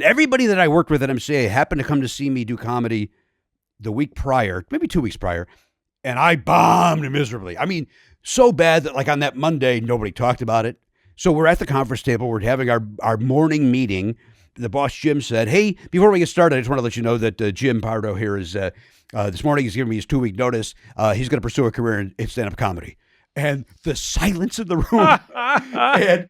Everybody that I worked with at MCA happened to come to see me do comedy the week prior, maybe 2 weeks prior, and I bombed miserably. I mean, so bad that like on that Monday, nobody talked about it. So we're at the conference table. We're having our morning meeting. The boss, Jim, said, hey, before we get started, I just want to let you know that Jim Pardo here is, this morning he's giving me his 2-week notice. He's going to pursue a career in stand-up comedy. And the silence in the room. And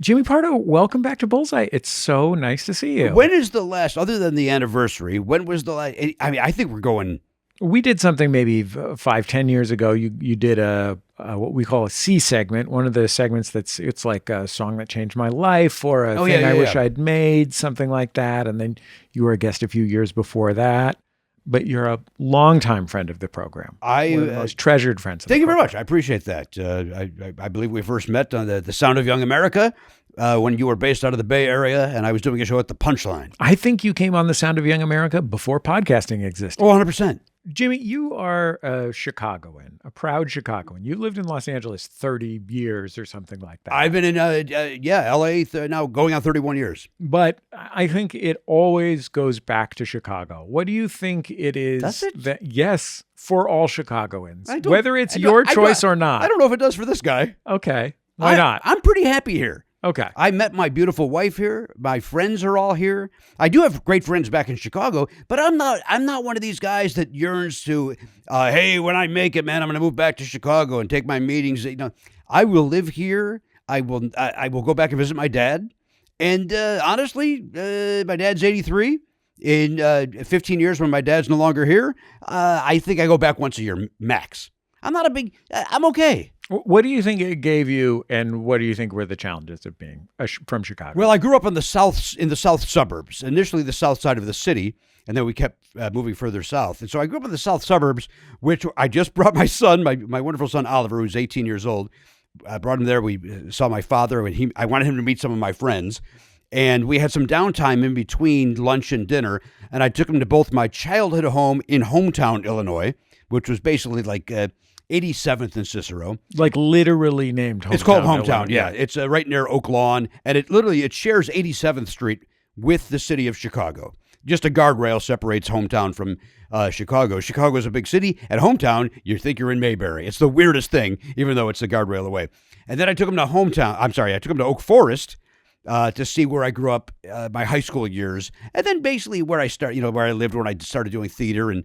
Jimmy Pardo, welcome back to Bullseye. It's so nice to see you. When is the last, other than the anniversary, when was the last, I mean, I think we're going. We did something maybe 5-10 years ago. You did a what we call a C segment, one of the segments it's like a song that changed my life or a thing I wish I'd made, something like that. And then you were a guest a few years before that. But you're a longtime friend of the program. One of the most treasured friends. Thank you very much. I appreciate that. I believe we first met on the Sound of Young America when you were based out of the Bay Area, and I was doing a show at the Punchline. I think you came on the Sound of Young America before podcasting existed. Oh, 100%. Jimmy, you are a Chicagoan, a proud Chicagoan. You lived in Los Angeles 30 years or something like that. I've been in, L.A. Now going on 31 years. But I think it always goes back to Chicago. What do you think it is? Does it? That, yes, for all Chicagoans, whether it's your choice or not. I don't know if it does for this guy. Okay. Why not? I'm pretty happy here. Okay. I met my beautiful wife here. My friends are all here. I do have great friends back in Chicago, but I'm not one of these guys that yearns to, hey, when I make it, man, I'm going to move back to Chicago and take my meetings. You know, I will live here. I will go back and visit my dad. And honestly, my dad's 83. In 15 years when my dad's no longer here, I think I go back once a year max. I'm okay. What do you think it gave you, and what do you think were the challenges of being from Chicago? Well, I grew up in the south suburbs, initially the south side of the city, and then we kept moving further south. And so I grew up in the south suburbs, which I just brought my son, my wonderful son Oliver, who's 18 years old. I brought him there. We saw my father, and I wanted him to meet some of my friends. And we had some downtime in between lunch and dinner, and I took him to both my childhood home in Hometown, Illinois, which was basically like 87th and Cicero. Like literally named Hometown. It's called Hometown, yeah. It's right near Oak Lawn, and it shares 87th Street with the city of Chicago. Just a guardrail separates Hometown from Chicago. Chicago is a big city. At Hometown, you think you're in Mayberry. It's the weirdest thing, even though it's a guardrail away. And then I took him to I took him to Oak Forest, to see where I grew up, my high school years, and then basically where I lived when I started doing theater and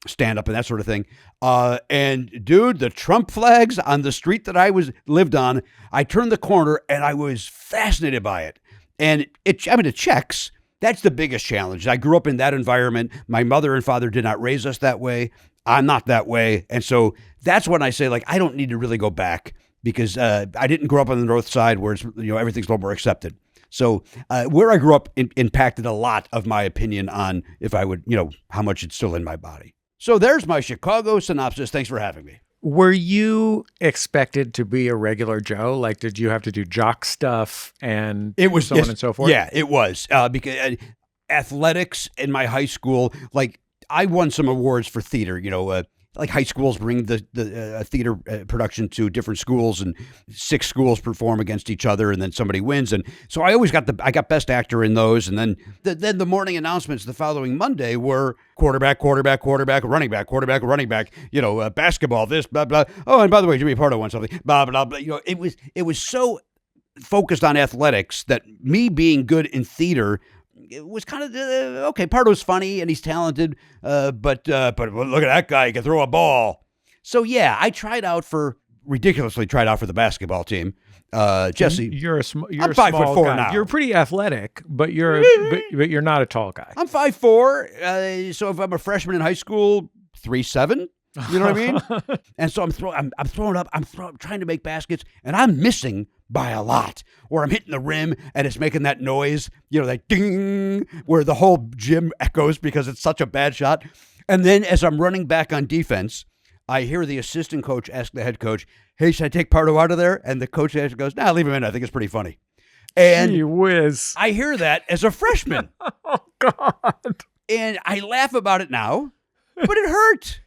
stand-up and that sort of thing. And dude, the Trump flags on the street that I lived on, I turned the corner and I was fascinated by it. And it checks. That's the biggest challenge. I grew up in that environment. My mother and father did not raise us that way. I'm not that way. And so that's when I say, like, I don't need to really go back, because I didn't grow up on the north side where it's, everything's a little more accepted. So where I grew up impacted a lot of my opinion on if I would, how much it's still in my body. So there's my Chicago synopsis. Thanks for having me. Were you expected to be a regular Joe? Like, did you have to do jock stuff and so on and so forth? Yeah, it was. Because athletics in my high school, like I won some awards for theater, like high schools bring the theater production to different schools, and 6 schools perform against each other, and then somebody wins. And so I always got best actor in those. And then the morning announcements the following Monday were quarterback, running back, basketball, this, blah, blah. Oh, and by the way, Jimmy Pardo won something, blah, blah, blah. It was so focused on athletics that me being good in theater, it was kind of, okay, Pardo's funny and he's talented, but look at that guy, he can throw a ball. So yeah, I ridiculously tried out for the basketball team. Jesse, you're I'm a 5'4" guy. now. You're pretty athletic, but you're not a tall guy. I'm 5'4", so if I'm a freshman in high school, 3'7". You know what I mean? And so I'm throwing up, trying to make baskets, and I'm missing by a lot. Or I'm hitting the rim, and it's making that noise, that ding, where the whole gym echoes because it's such a bad shot. And then as I'm running back on defense, I hear the assistant coach ask the head coach, hey, should I take Pardo out of there? And the coach goes, nah, leave him in. I think it's pretty funny. And gee whiz. I hear that as a freshman. Oh, God. And I laugh about it now, but it hurt.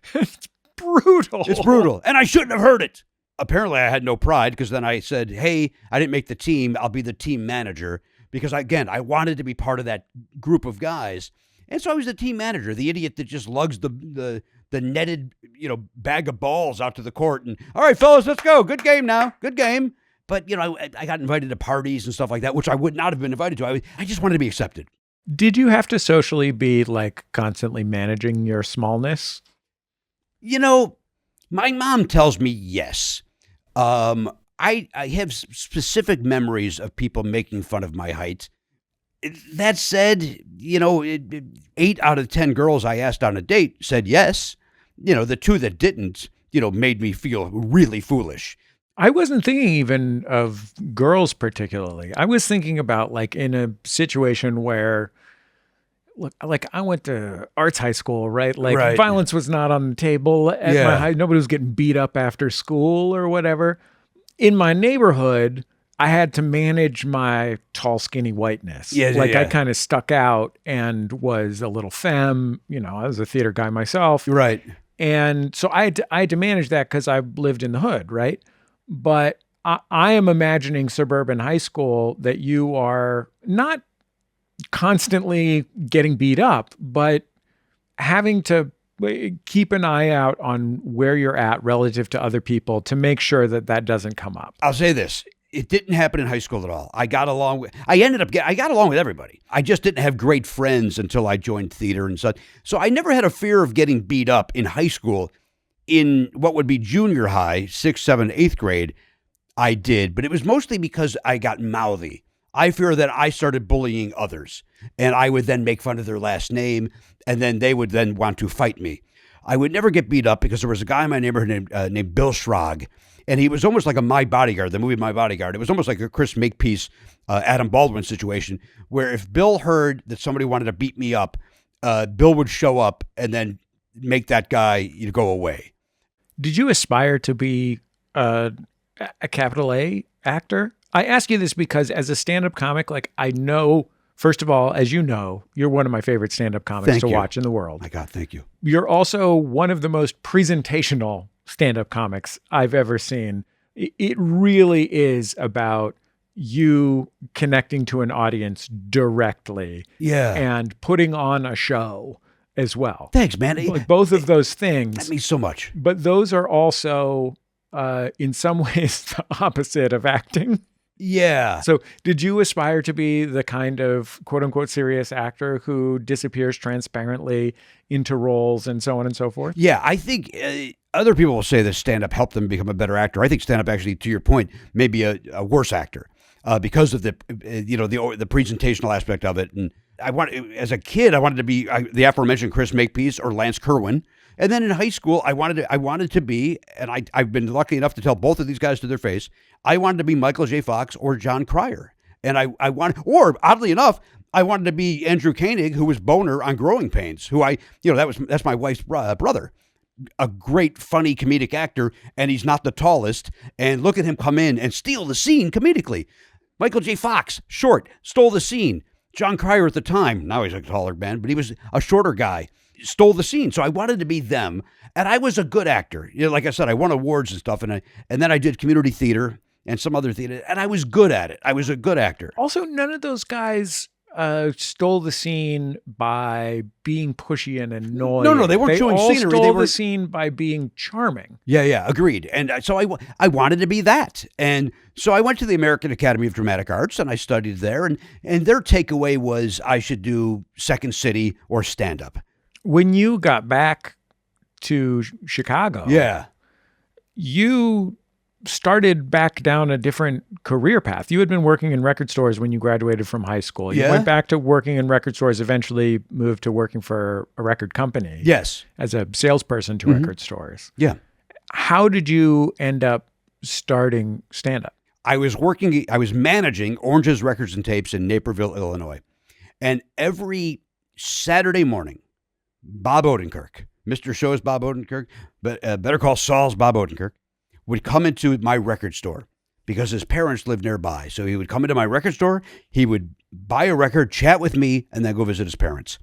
Brutal. It's brutal. And I shouldn't have heard it. apparently I had no pride because then I said, hey, I didn't make the team. I'll be the team manager because, again, I wanted to be part of that group of guys. And so I was the team manager, the idiot that just lugs the netted, bag of balls out to the court. And, all right, fellas, let's go. Good game now. Good game. But, I got invited to parties and stuff like that, which I would not have been invited to. I just wanted to be accepted. Did you have to socially be like constantly managing your smallness? My mom tells me yes. I have specific memories of people making fun of my height. That said, 8 out of 10 girls I asked on a date said yes. The 2 that didn't, made me feel really foolish. I wasn't thinking even of girls particularly. I was thinking about like in a situation where, look, like I went to arts high school, right? Like Right. Violence was not on the table at my high. Nobody was getting beat up after school or whatever. In my neighborhood, I had to manage my tall, skinny whiteness. I kind of stuck out and was a little femme. I was a theater guy myself. Right. And so I had to manage that because I lived in the hood, right? But I am imagining suburban high school that you are not constantly getting beat up, but having to keep an eye out on where you're at relative to other people to make sure that that doesn't come up. I'll say this. It didn't happen in high school at all. I got along with everybody. I just didn't have great friends until I joined theater and such. So I never had a fear of getting beat up in high school. In what would be junior high, 6th, 7th, 8th grade, I did. But it was mostly because I got mouthy. I fear that I started bullying others, and I would then make fun of their last name, and then they would then want to fight me. I would never get beat up because there was a guy in my neighborhood named Bill Schrag, and he was almost like a My Bodyguard, the movie My Bodyguard. It was almost like a Chris Makepeace, Adam Baldwin situation, where if Bill heard that somebody wanted to beat me up, Bill would show up and then make that guy go away. Did you aspire to be a capital A actor? I ask you this because as a stand-up comic, like I know, first of all, as you know, you're one of my favorite stand-up comics to watch in the world. My God, thank you. You're also one of the most presentational stand-up comics I've ever seen. It really is about you connecting to an audience directly and putting on a show as well. Thanks, man. Like both of those things. That means so much. But those are also, in some ways, the opposite of acting. Yeah. So did you aspire to be the kind of quote unquote serious actor who disappears transparently into roles and so on and so forth? Yeah, I think other people will say that stand-up helped them become a better actor. I think stand-up actually, to your point, may be a worse actor because of the presentational aspect of it. And as a kid, I wanted to be the aforementioned Chris Makepeace or Lance Kerwin. And then in high school, I wanted to be, and I've been lucky enough to tell both of these guys to their face, I wanted to be Michael J. Fox or John Cryer. And oddly enough, I wanted to be Andrew Koenig, who was Boner on Growing Pains, who that's my wife's brother. A great, funny, comedic actor, and he's not the tallest. And look at him come in and steal the scene comedically. Michael J. Fox, short, stole the scene. John Cryer at the time, now he's a taller man, but he was a shorter guy, stole the scene. So I wanted to be them, and I was a good actor. Like I said, I won awards and stuff, and then I did community theater and some other theater, and I was good at it. I was a good actor. Also, none of those guys stole the scene by being pushy and annoying. No, they weren't showing scenery. They stole the scene by being charming. Yeah, agreed. And so I wanted to be that. And so I went to the American Academy of Dramatic Arts, and I studied there. And their takeaway was I should do Second City or stand-up. When you got back to Chicago, you started back down a different career path. You had been working in record stores when you graduated from high school. You went back to working in record stores, eventually moved to working for a record company. Yes. As a salesperson to record stores. Yeah. How did you end up starting stand-up? I was managing Orange's Records and Tapes in Naperville, Illinois. And every Saturday morning, Bob Odenkirk, Mr. Show's Bob Odenkirk, but Better Call Saul's Bob Odenkirk, would come into my record store because his parents lived nearby. So he would come into my record store, he would buy a record, chat with me, and then go visit his parents.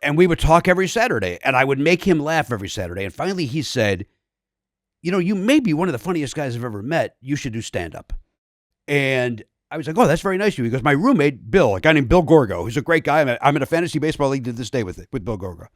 And we would talk every Saturday, and I would make him laugh every Saturday. And finally he said, you may be one of the funniest guys I've ever met. You should do stand-up. And I was like, oh, that's very nice of you. Because my roommate, Bill, a guy named Bill Gorgo, who's a great guy. I'm in a fantasy baseball league to this day with Bill Gorgo.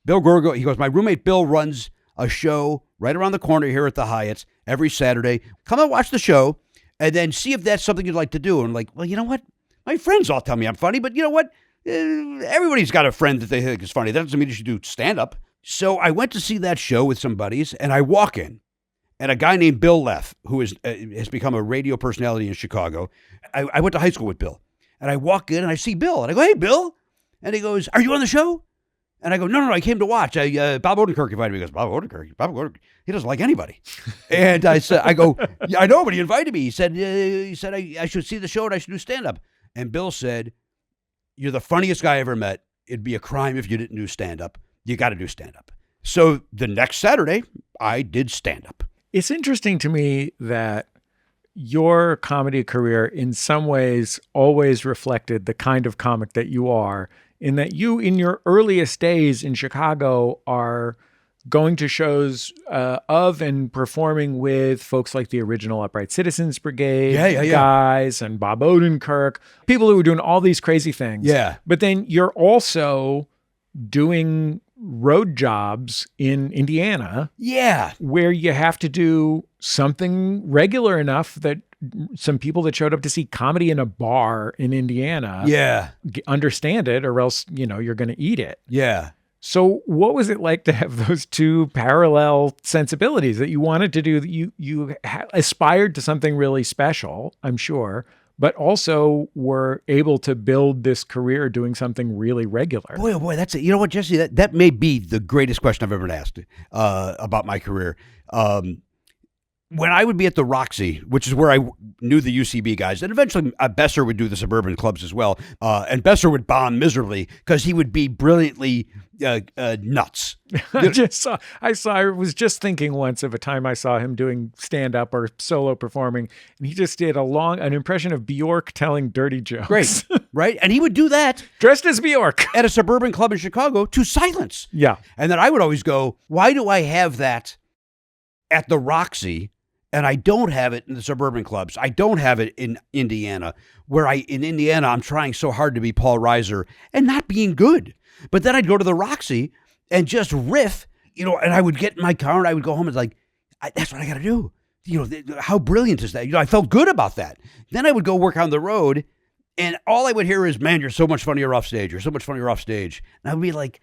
Bill Gorgo, he goes, my roommate Bill runs a show right around the corner here at the Hyatt's every Saturday. Come and watch the show and then see if that's something you'd like to do. And I'm like, well, you know what? My friends all tell me I'm funny, but you know what? Everybody's got a friend that they think is funny. That doesn't mean you should do stand-up. So I went to see that show with some buddies, and I walk in, and a guy named Bill Leff, who has become a radio personality in Chicago. I went to high school with Bill, and I walk in, and I see Bill, and I go, hey, Bill. And he goes, are you on the show? And I go, no, I came to watch. Bob Odenkirk invited me. He goes, Bob Odenkirk, he doesn't like anybody. And I go, yeah, I know, but he invited me. He said I should see the show and I should do stand-up. And Bill said, you're the funniest guy I ever met. It'd be a crime if you didn't do stand-up. You got to do stand-up. So the next Saturday, I did stand-up. It's interesting to me that your comedy career in some ways always reflected the kind of comic that you are, in that you, in your earliest days in Chicago, are going to shows of and performing with folks like the original Upright Citizens Brigade guys and Bob Odenkirk, people who were doing all these crazy things. Yeah. But then you're also doing road jobs in Indiana. Yeah. Where you have to do something regular enough that some people that showed up to see comedy in a bar in Indiana understand it, or else, you're going to eat it. Yeah. So what was it like to have those two parallel sensibilities that you wanted to do? You aspired to something really special, I'm sure, but also were able to build this career doing something really regular. Boy, oh boy, that's it. You know what, Jesse? That may be the greatest question I've ever been asked about my career. When I would be at the Roxy, which is where I knew the UCB guys, and eventually Besser would do the suburban clubs as well, and Besser would bomb miserably because he would be brilliantly nuts. I was just thinking once of a time I saw him doing stand-up or solo performing, and he just did an impression of Bjork telling dirty jokes. Great, right? And he would do that dressed as Bjork at a suburban club in Chicago to silence. Yeah. And then I would always go, why do I have that at the Roxy? And I don't have it in the suburban clubs. I don't have it in Indiana, in Indiana, I'm trying so hard to be Paul Reiser and not being good. But then I'd go to the Roxy and just riff, and I would get in my car and I would go home and that's what I got to do. How brilliant is that? I felt good about that. Then I would go work on the road and all I would hear is, man, you're so much funnier off stage. You're so much funnier off stage. And I would be like,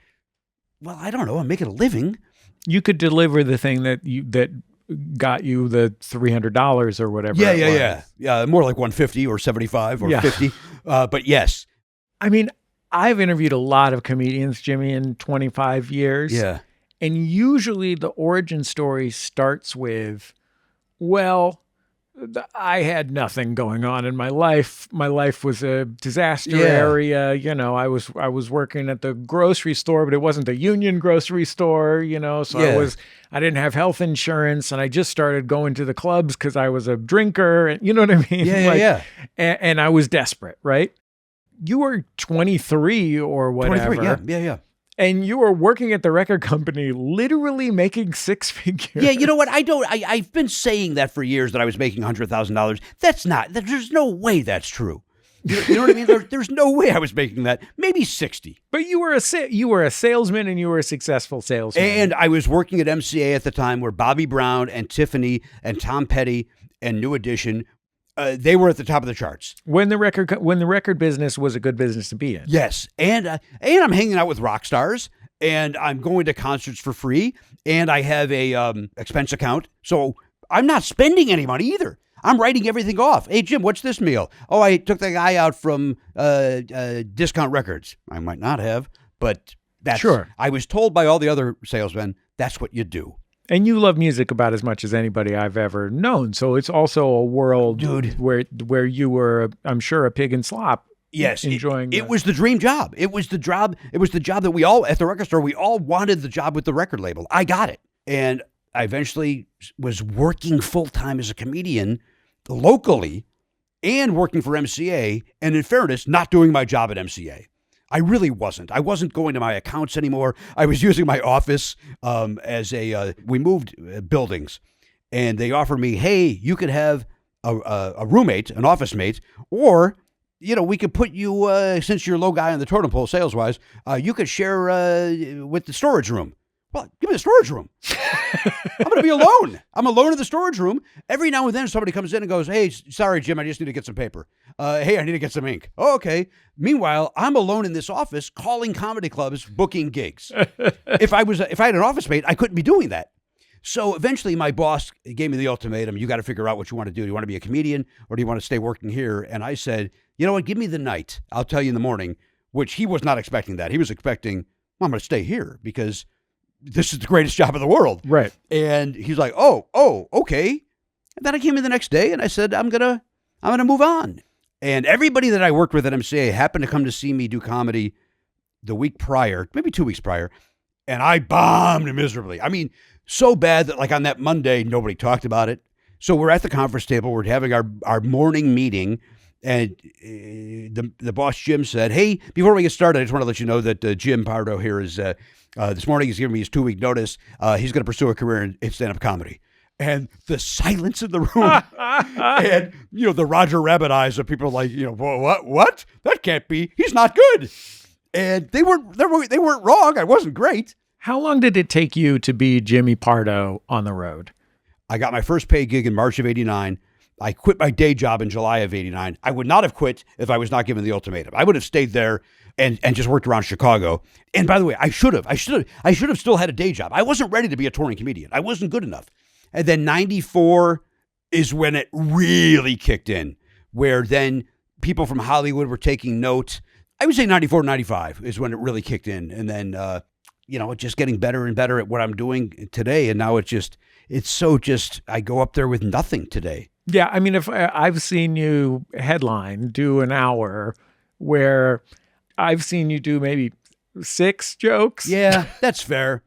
well, I don't know. I'm making a living. You could deliver the thing that got you the $300 or whatever. Yeah. More like 150 or 75 or 50. But yes. I mean, I've interviewed a lot of comedians, Jimmy, in 25 years. Yeah. And usually the origin story starts with, well, I had nothing going on in my life. My life was a disaster area. I was working at the grocery store, but it wasn't the union grocery store, so I didn't have health insurance, and I just started going to the clubs because I was a drinker, and you know what I mean? And I was desperate, right? You were 23 or whatever. 23, yeah. And you were working at the record company, literally making six figures. Yeah, you know what? I've been saying that for years, that I was making $100,000. There's no way that's true. You know what I mean? There's no way I was making that. Maybe 60. But you were a salesman, and you were a successful salesman. And I was working at MCA at the time, where Bobby Brown and Tiffany and Tom Petty and New Edition, they were at the top of the charts. When the record business was a good business to be in. Yes. And I'm hanging out with rock stars, and I'm going to concerts for free, and I have a expense account. So I'm not spending any money either. I'm writing everything off. Hey, Jim, what's this meal? Oh, I took the guy out from Discount Records. I might not have, but that's sure. I was told by all the other salesmen, that's what you do. And you love music about as much as anybody I've ever known. So it's also a world, dude, where you were, I'm sure, a pig in slop. Yes, enjoying. It was the dream job. It was the job. It was the job that we all at the record store. We all wanted the job with the record label. I got it, and I eventually was working full time as a comedian locally, and working for MCA. And in fairness, not doing my job at MCA. I really wasn't. I wasn't going to my accounts anymore. I was using my office we moved buildings. and they offered me, hey, you could have a roommate, an office mate, or, we could put you, since you're a low guy on the totem pole sales-wise, you could share with the storage room. Well, give me the storage room. I'm going to be alone. I'm alone in the storage room. Every now and then somebody comes in and goes, hey, sorry, Jim, I just need to get some paper. Hey, I need to get some ink. Oh, okay. Meanwhile, I'm alone in this office calling comedy clubs, booking gigs. If I had an office mate, I couldn't be doing that. So eventually my boss gave me the ultimatum. You got to figure out what you want to do. Do you want to be a comedian or do you want to stay working here? And I said, you know what? Give me the night. I'll tell you in the morning, which he was not expecting that. He was expecting, I'm going to stay here because this is the greatest job in the world. Right. And he's like, oh, okay. And then I came in the next day and I said, I'm going to move on. And everybody that I worked with at MCA happened to come to see me do comedy the week prior, maybe 2 weeks prior. And I bombed miserably. I mean, so bad that like on that Monday, nobody talked about it. So we're at the conference table. We're having our morning meeting. And the boss, Jim, said, hey, before we get started, I just want to let you know that Jim Pardo here is, this morning he's giving me his 2-week notice. He's going to pursue a career in stand-up comedy. And the silence in the room and, the Roger Rabbit eyes of people like, what? That can't be. He's not good. And they weren't wrong. I wasn't great. How long did it take you to be Jimmy Pardo on the road? I got my first paid gig in March of 89. I quit my day job in July of 89. I would not have quit if I was not given the ultimatum. I would have stayed there and just worked around Chicago. And by the way, I should have still had a day job. I wasn't ready to be a touring comedian. I wasn't good enough. And then 94 is when it really kicked in, where then people from Hollywood were taking note. I would say 94, 95 is when it really kicked in. And then, it's just getting better and better at what I'm doing today. And now I go up there with nothing today. Yeah. I mean, if I've seen you headline, do an hour where I've seen you do maybe 6 jokes. Yeah, that's fair.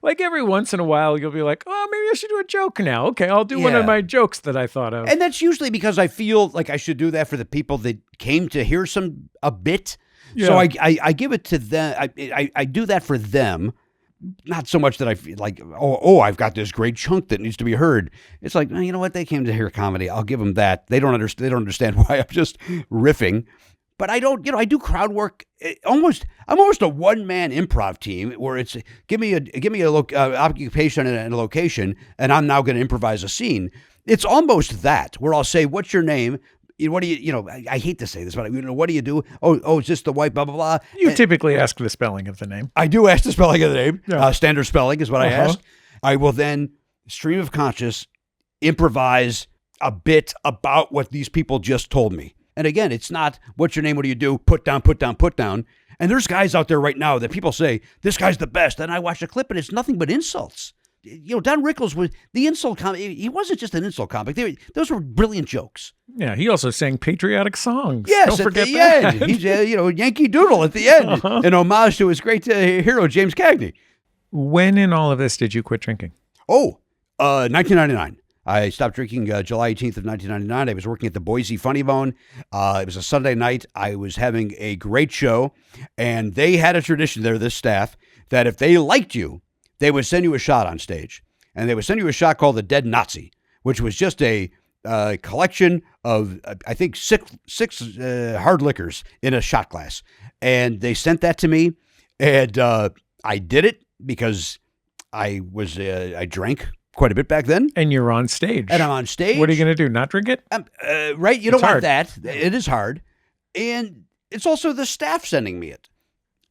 Like every once in a while you'll be like, oh, maybe I should do a joke now. Okay, I'll do one of my jokes that I thought of. And that's usually because I feel like I should do that for the people that came to hear a bit. Yeah. So I give it to them. I do that for them. Not so much that I feel like, I've got this great chunk that needs to be heard. It's like, you know what? They came to hear comedy. I'll give them that. They don't understand why I'm just riffing. But I don't, I do crowd work. I'm almost a one-man improv team where it's give me a occupation and a location, and I'm now going to improvise a scene. It's almost that where I'll say, "What's your name? What do you? I hate to say this, but what do you do? Oh, is this the white blah blah blah?" You typically ask the spelling of the name. I do ask the spelling of the name. Yeah. Standard spelling is what I ask. I will then stream of conscious improvise a bit about what these people just told me. And again, it's not, what's your name? What do you do? Put down, put down, put down. And there's guys out there right now that people say, this guy's the best. And I watch a clip and it's nothing but insults. Don Rickles was the insult comic. He wasn't just an insult comic. Those were brilliant jokes. Yeah, he also sang patriotic songs. Yes, don't forget at the that. End. He's Yankee Doodle at the end, an homage to his great hero, James Cagney. When in all of this did you quit drinking? 1999. I stopped drinking July 18th of 1999. I was working at the Boise Funny Bone. It was a Sunday night. I was having a great show, and they had a tradition there, this staff, that if they liked you, they would send you a shot on stage. And they would send you a shot called the Dead Nazi, which was just a collection of, I think, six hard liquors in a shot glass. And they sent that to me, and I did it because I drank quite a bit back then. And you're on stage. And I'm on stage. What are you going to do? Not drink it? Right. You don't want that. It is hard. And it's also the staff sending me it.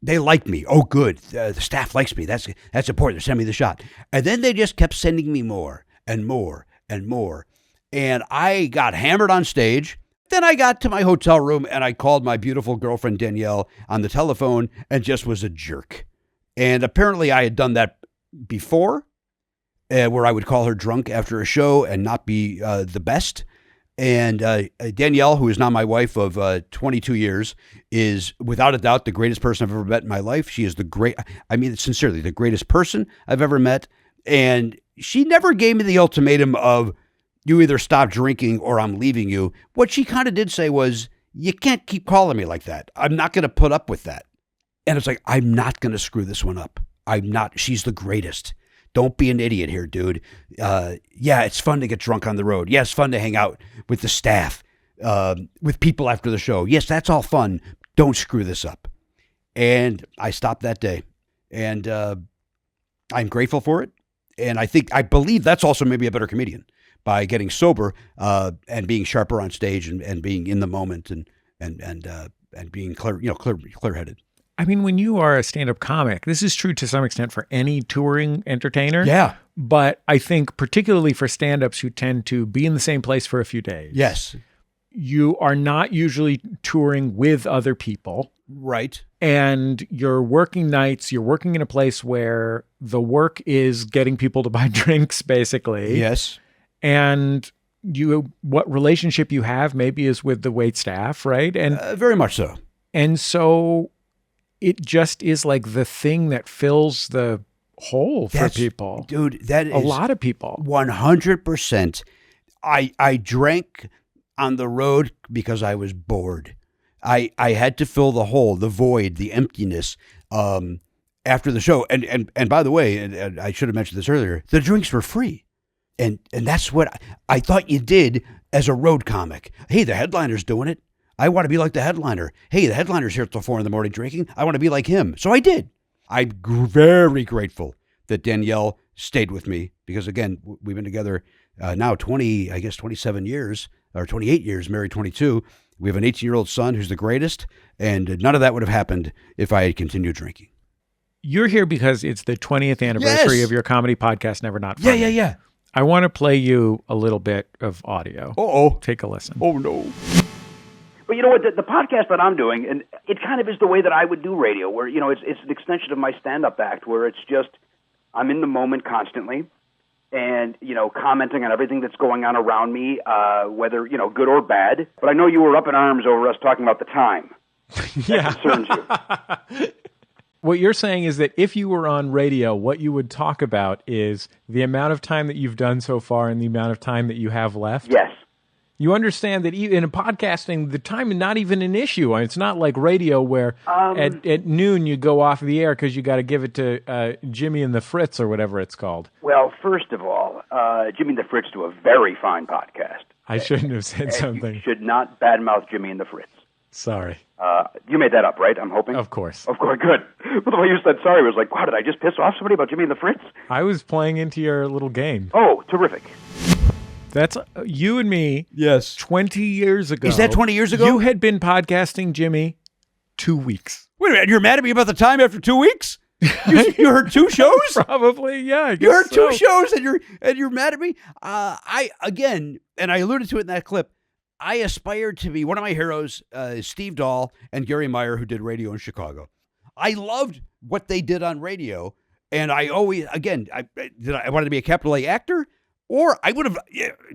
They like me. Oh, good. The staff likes me. That's important. They're sending me the shot. And then they just kept sending me more and more and more. And I got hammered on stage. Then I got to my hotel room and I called my beautiful girlfriend Danielle on the telephone and just was a jerk. And apparently I had done that before. Where I would call her drunk after a show and not be the best. And Danielle, who is now my wife of 22 years, is without a doubt the greatest person I've ever met in my life. She is sincerely, the greatest person I've ever met. And she never gave me the ultimatum of, you either stop drinking or I'm leaving you. What she kind of did say was, you can't keep calling me like that. I'm not going to put up with that. And it's like, I'm not going to screw this one up. I'm not. She's the greatest. Don't be an idiot here, dude. Yeah, it's fun to get drunk on the road. Yeah, it's fun to hang out with the staff, with people after the show. Yes, that's all fun. Don't screw this up. And I stopped that day. And I'm grateful for it. And I believe that's also maybe a better comedian by getting sober and being sharper on stage and being in the moment and being clear-headed. I mean, when you are a stand-up comic, this is true to some extent for any touring entertainer. Yeah. But I think particularly for stand-ups who tend to be in the same place for a few days. Yes. You are not usually touring with other people. Right. And your working nights, you're working in a place where the work is getting people to buy drinks, basically. Yes. And what relationship you have maybe is with the wait staff, right? And very much so. And so it just is like the thing that fills the hole for people. Dude, that is a lot of people. 100%. I drank on the road because I was bored. I had to fill the hole, the void, the emptiness after the show. And by the way, and I should have mentioned this earlier, the drinks were free. And that's what I thought you did as a road comic. Hey, the headliner's doing it. I want to be like the headliner. Hey, the headliner's here till 4 a.m. drinking. I want to be like him. So I did. I'm very grateful that Danielle stayed with me because, again, we've been together now 27 years or 28 years, married 22. We have an 18-year-old son who's the greatest, and none of that would have happened if I had continued drinking. You're here because it's the 20th anniversary of your comedy podcast, Never Not Funny. Yeah. I want to play you a little bit of audio. Uh-oh. Take a listen. Oh, no. But you know what, the podcast that I'm doing, and it kind of is the way that I would do radio, where, you know, it's an extension of my stand-up act, where it's just, I'm in the moment constantly, and, you know, commenting on everything that's going on around me, whether, you know, good or bad. But I know you were up in arms over us talking about the time. That concerns you. What you're saying is that if you were on radio, what you would talk about is the amount of time that you've done so far and the amount of time that you have left? Yes. You understand that in podcasting, the time is not even an issue. It's not like radio where at noon you go off the air because you got to give it to Jimmy and the Fritz or whatever it's called. Well, first of all, Jimmy and the Fritz do a very fine podcast. I shouldn't have said something. You should not badmouth Jimmy and the Fritz. Sorry. You made that up, right? I'm hoping? Of course. Of course, good. But the way you said sorry was like, wow, did I just piss off somebody about Jimmy and the Fritz? I was playing into your little game. Oh, terrific. That's you and me. Yes. 20 years ago. Is that 20 years ago? You had been podcasting, Jimmy, 2 weeks. Wait a minute. You're mad at me about the time after 2 weeks? You heard 2 shows? Probably, yeah. I guess you heard so. 2 shows and you're mad at me? I alluded to it in that clip. I aspired to be one of my heroes, Steve Dahl and Gary Meyer, who did radio in Chicago. I loved what they did on radio, and I always, again, I wanted to be a capital A actor, or I would have,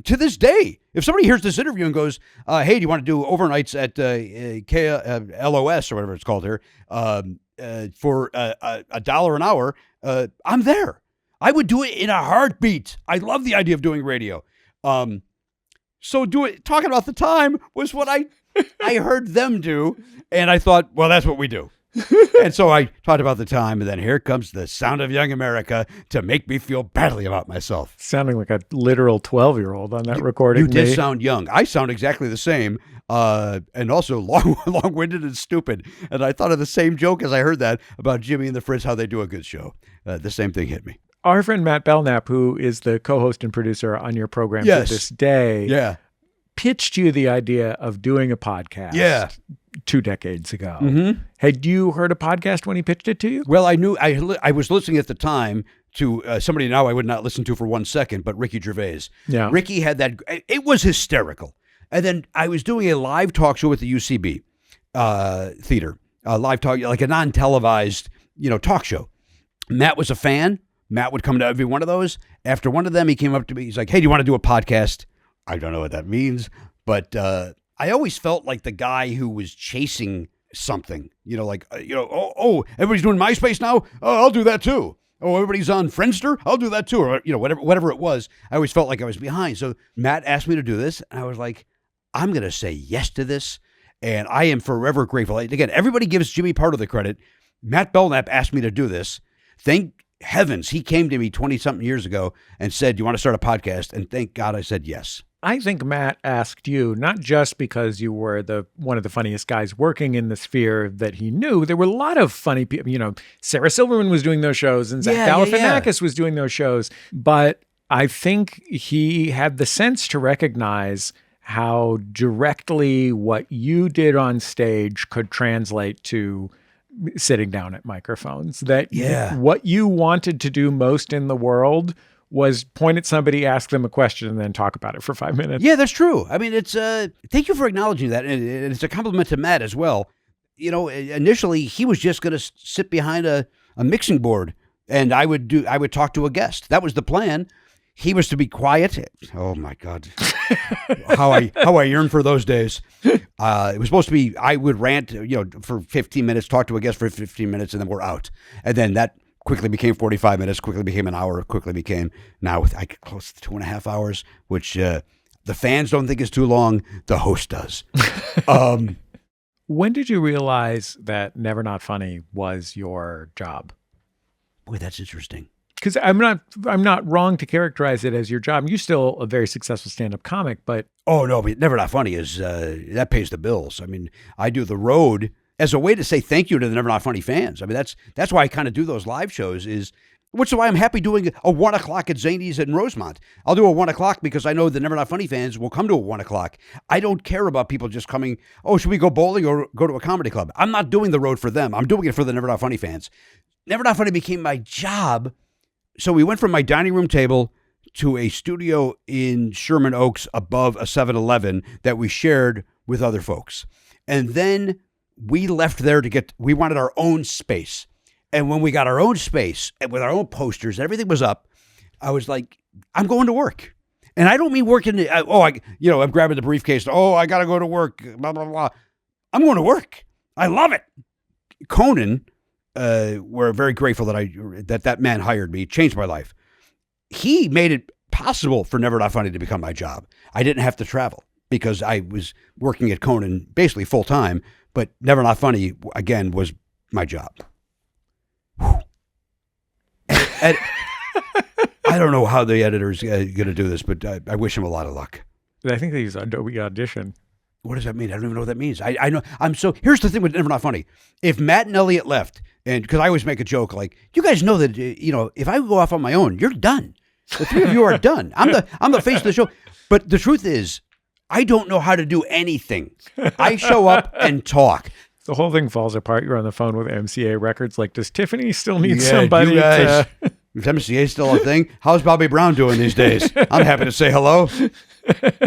to this day, if somebody hears this interview and goes, hey, do you want to do overnights at KLOS or whatever it's called here for $1 an hour, I'm there. I would do it in a heartbeat. I love the idea of doing radio. So talking about the time was what I heard them do, and I thought, well, that's what we do. And so I talked about the time, and then here comes the sound of young America to make me feel badly about myself. Sounding like a literal 12-year-old on that recording. You did sound young. I sound exactly the same, and also long-winded and stupid. And I thought of the same joke as I heard that about Jimmy and the Fritz, how they do a good show. The same thing hit me. Our friend Matt Belknap, who is the co-host and producer on your program to this day, pitched you the idea of doing a podcast 2 decades ago. Mm-hmm. Had you heard a podcast when he pitched it to you? Well, I knew I was listening at the time to somebody now I would not listen to for 1 second, but Ricky Gervais. Yeah. Ricky had that. It was hysterical. And then I was doing a live talk show at the UCB theater, live talk, like a non-televised, talk show. Matt was a fan. Matt would come to every one of those. After one of them, he came up to me. He's like, hey, do you want to do a podcast? I don't know what that means, but I always felt like the guy who was chasing something, everybody's doing MySpace now. Oh, I'll do that too. Oh, everybody's on Friendster. I'll do that too. Or, whatever it was. I always felt like I was behind. So Matt asked me to do this. And I was like, I'm going to say yes to this. And I am forever grateful. Again, everybody gives Jimmy Pardo the credit. Matt Belknap asked me to do this. Thank heavens, he came to me 20-something years ago and said, "Do you want to start a podcast?" And thank God I said yes. I think Matt asked you, not just because you were one of the funniest guys working in the sphere that he knew. There were a lot of funny people. Sarah Silverman was doing those shows and Zach Galifianakis was doing those shows. But I think he had the sense to recognize how directly what you did on stage could translate to sitting down at microphones. That what you wanted to do most in the world was point at somebody, ask them a question, and then talk about it for 5 minutes. Yeah, that's true. I mean, it's thank you for acknowledging that. And it's a compliment to Matt as well. Initially he was just going to sit behind a mixing board and I would talk to a guest. That was the plan. He was to be quiet. Oh my God. how I yearn for those days. It was supposed to be, I would rant, for 15 minutes, talk to a guest for 15 minutes, and then we're out. And then that quickly became 45 minutes, quickly became an hour, quickly became, now I get close to 2.5 hours, which the fans don't think is too long. The host does. When did you realize that Never Not Funny was your job? Boy, that's interesting. Because I'm not wrong to characterize it as your job. You're still a very successful stand-up comic, but... Oh, no, but Never Not Funny is, that pays the bills. I mean, I do the road as a way to say thank you to the Never Not Funny fans. I mean, that's why I kind of do those live shows, which is why I'm happy doing a 1 o'clock at Zany's in Rosemont. I'll do a 1 o'clock because I know the Never Not Funny fans will come to a 1 o'clock. I don't care about people just coming, oh, should we go bowling or go to a comedy club? I'm not doing the road for them. I'm doing it for the Never Not Funny fans. Never Not Funny became my job. So we went from my dining room table to a studio in Sherman Oaks above a 7-Eleven that we shared with other folks. And then we left there we wanted our own space. And when we got our own space and with our own posters, everything was up, I was like, I'm going to work. And I don't mean working, I'm grabbing the briefcase. Oh, I got to go to work, blah, blah, blah. I'm going to work. I love it. Conan, we're very grateful that man hired me, changed my life. He made it possible for Never Not Funny to become my job. I didn't have to travel because I was working at Conan basically full time, but Never Not Funny, again, was my job. And I don't know how the editor's going to do this, but I wish him a lot of luck. I think they use Adobe Audition. What does that mean? I don't even know what that means. I know. Here's the thing with Never Not Funny. If Matt and Elliot left, and because I always make a joke like, you guys know that, if I go off on my own, you're done. The three of you are done. I'm the face of the show. But the truth is, I don't know how to do anything. I show up and talk. The whole thing falls apart. You're on the phone with MCA Records. Like, does Tiffany still need somebody to... Is MCA still a thing? How's Bobby Brown doing these days? I'm happy to say hello.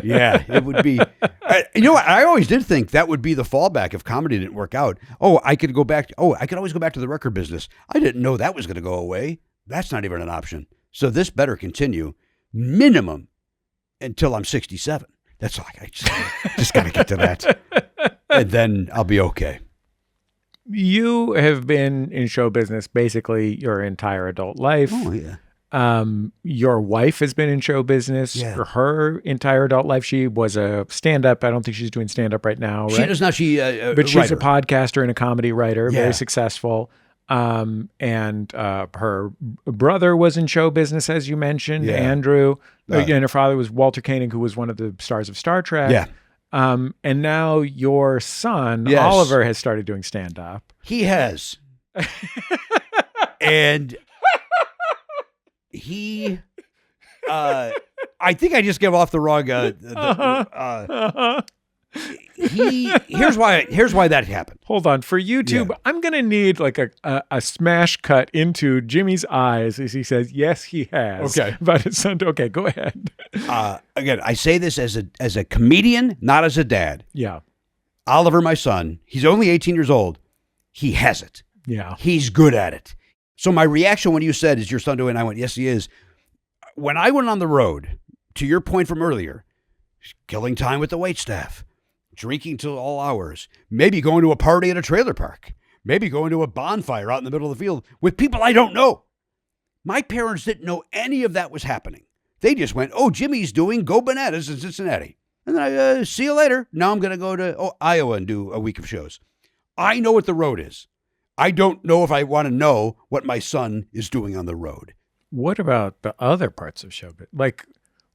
Yeah, it would be. I always did think that would be the fallback if comedy didn't work out. I could always go back to the record business. I didn't know that was going to go away. That's not even an option. So this better continue minimum until I'm 67. That's all. I just got to get to that. And then I'll be okay. You have been in show business basically your entire adult life. Oh, yeah. Your wife has been in show business for her entire adult life. She was a stand-up. I don't think she's doing stand-up right now. Right? She does not. But she's a podcaster and a comedy writer, very successful. And her brother was in show business, as you mentioned, Andrew. And her father was Walter Koenig, who was one of the stars of Star Trek. Yeah. And now your son, Oliver, has started doing stand-up. He has. And he, I think I just gave off the wrong, here's why that happened. Hold on. For YouTube, I'm going to need like a smash cut into Jimmy's eyes as he says, yes, he has. Okay. About his son. Okay, go ahead. Again, I say this as a comedian, not as a dad. Yeah. Oliver, my son, he's only 18 years old. He has it. Yeah. He's good at it. So my reaction when you said, is your son doing it? I went, yes, he is. When I went on the road, to your point from earlier, killing time with the waitstaff, drinking till all hours, maybe going to a party at a trailer park, maybe going to a bonfire out in the middle of the field with people I don't know. My parents didn't know any of that was happening. They just went, oh, Jimmy's doing Go Bananas in Cincinnati. And then I see you later. Now I'm going to go to Iowa and do a week of shows. I know what the road is. I don't know if I want to know what my son is doing on the road. What about the other parts of showbiz? Like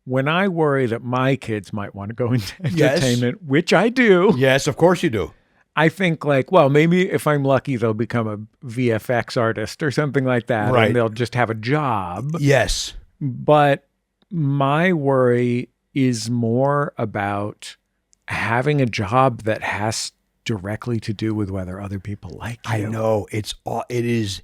when I worry that my kids might want to go into entertainment, which I do. Yes, of course you do. I think like, well, maybe if I'm lucky, they'll become a VFX artist or something like that. Right. And they'll just have a job. Yes. But my worry is more about having a job that has directly to do with whether other people like you. I know. It is.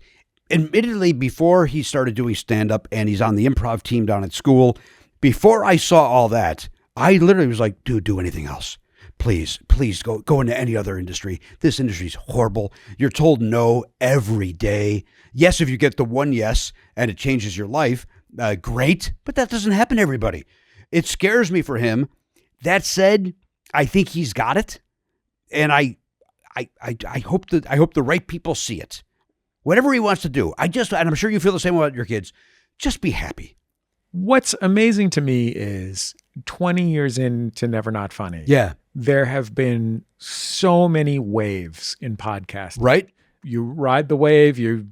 Admittedly, before he started doing stand-up and he's on the improv team down at school, before I saw all that, I literally was like, dude, do anything else. Please go into any other industry. This industry's horrible. You're told no every day. Yes, if you get the one yes and it changes your life, great. But that doesn't happen to everybody. It scares me for him. That said, I think he's got it. And I hope the right people see it. Whatever he wants to do, and I'm sure you feel the same about your kids, just be happy. What's amazing to me is 20 years into Never Not Funny. Yeah. There have been so many waves in podcasting. Right? You ride the wave, you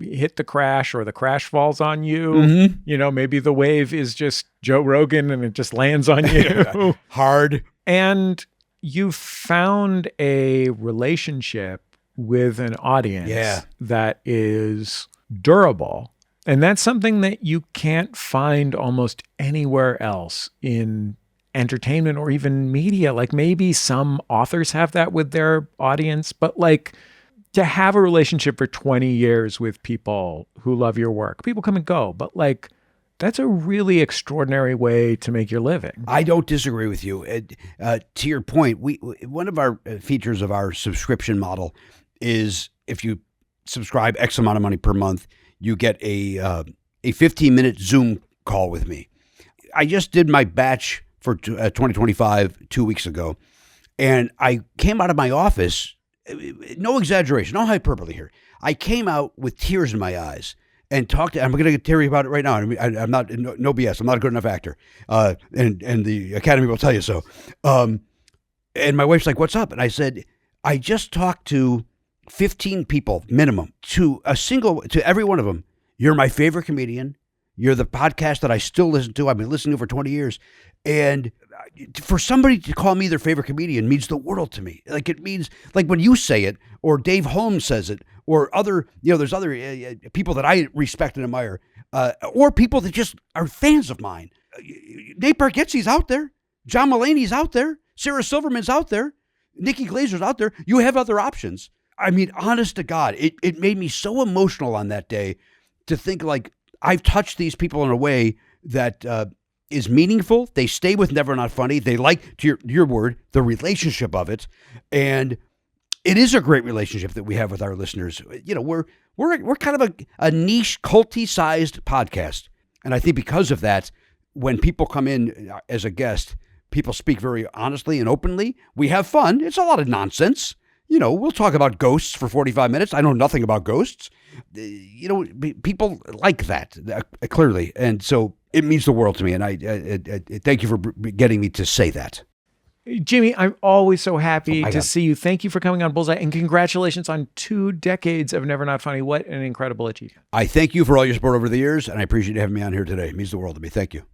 hit the crash or the crash falls on you. Mm-hmm. You know, maybe the wave is just Joe Rogan and it just lands on you. Hard. And you've found a relationship with an audience that is durable. And that's something that you can't find almost anywhere else in entertainment or even media. Like maybe some authors have that with their audience, but like to have a relationship for 20 years with people who love your work, people come and go, but like that's a really extraordinary way to make your living. I don't disagree with you. To your point, one of our features of our subscription model is if you subscribe X amount of money per month, you get a 15-minute Zoom call with me. I just did my batch for 2025 2 weeks ago, and I came out of my office, no exaggeration, no hyperbole here. I came out with tears in my eyes and talked to, I'm going to tell you about it right now. I'm not, no BS, I'm not a good enough actor, and the Academy will tell you so. And my wife's like, what's up? And I said, I just talked to 15 people minimum, to every one of them. You're my favorite comedian. You're the podcast that I still listen to. I've been listening to for 20 years. And for somebody to call me their favorite comedian means the world to me. Like it means, like when you say it, or Dave Holmes says it, or other, there's other people that I respect and admire, or people that just are fans of mine. Nate Bargatze's out there. John Mulaney's out there. Sarah Silverman's out there. Nikki Glazer's out there. You have other options. I mean, honest to God, it made me so emotional on that day to think like I've touched these people in a way that is meaningful. They stay with Never Not Funny. They like, to your word, the relationship of it. And it is a great relationship that we have with our listeners. We're kind of a niche, culty-sized podcast. And I think because of that, when people come in as a guest, people speak very honestly and openly. We have fun. It's a lot of nonsense. We'll talk about ghosts for 45 minutes. I know nothing about ghosts. People like that, clearly. And so it means the world to me. And I thank you for getting me to say that. Jimmy, I'm always so happy to see you. Thank you for coming on Bullseye, and congratulations on 2 decades of Never Not Funny. What an incredible achievement. I thank you for all your support over the years, and I appreciate you having me on here today. It means the world to me. Thank you.